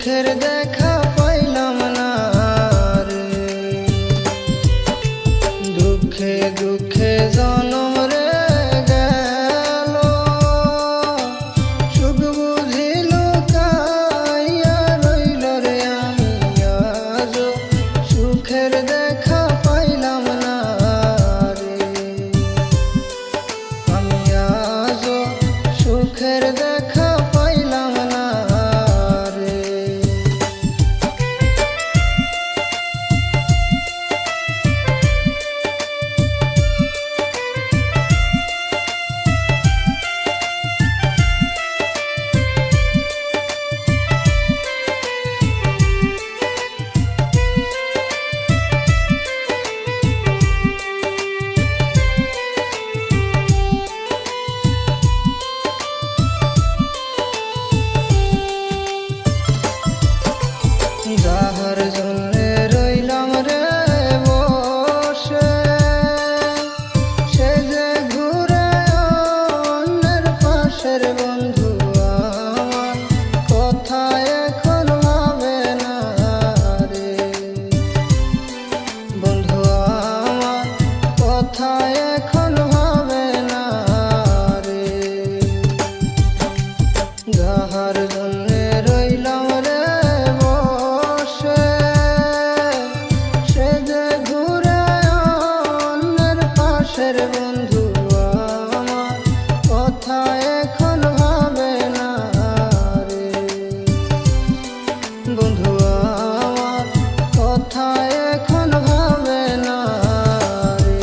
সুখের দেখা পাইলাম না রে, দুঃখে দুঃখে জনম রে গেল, সুখ বুঝিল কাইয়া রইল রে। আমি আজ সুখের দেখা পাইলাম না রে, আমি আজ সুখের দেখা পাইলাম না রে। যাহার জন্যে রইলাম রে বসে, সে যে ঘুরে অন্যের পাশের বন্ধু আমার কথা এখন ভাবে না রে, বন্ধু আমার কথা এখন ভাবে না রে। যাহার জন্যে রইলাম রে বন্ধু আমার কথা এখন ভাবে না রে, বন্ধু আমার কথা এখন ভাবে না রে।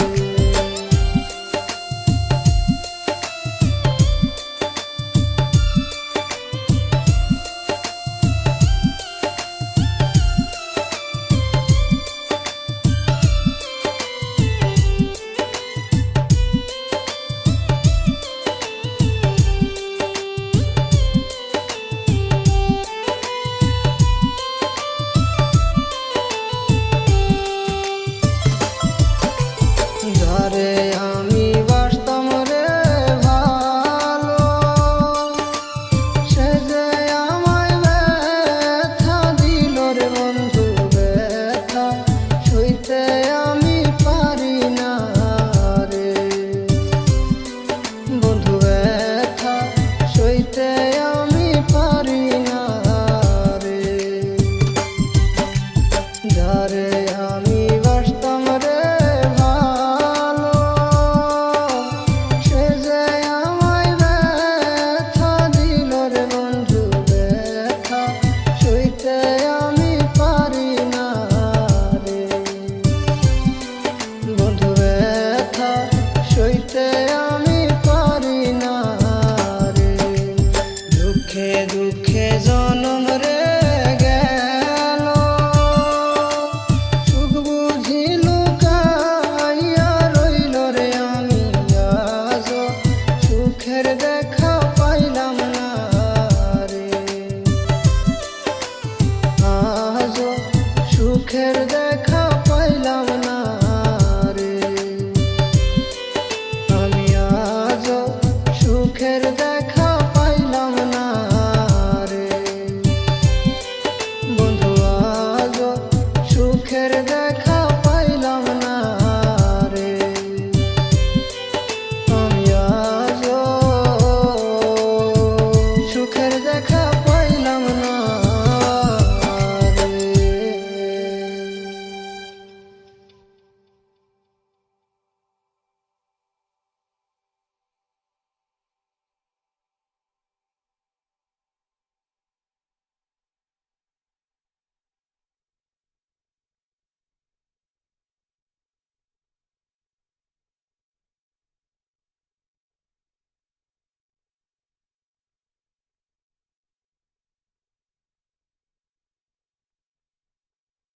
যারে আমি বাসতাম রে ভালো, সে যে আমায় ব্যথা দিল রে বন্ধু, ব্যথা সইতে আমি পারি না রে, বন্ধু ব্যথা সইতে আমি পারি না রে। যারে আমি বাসতাম রে আমি পারি না রে, দুঃখে দুঃখে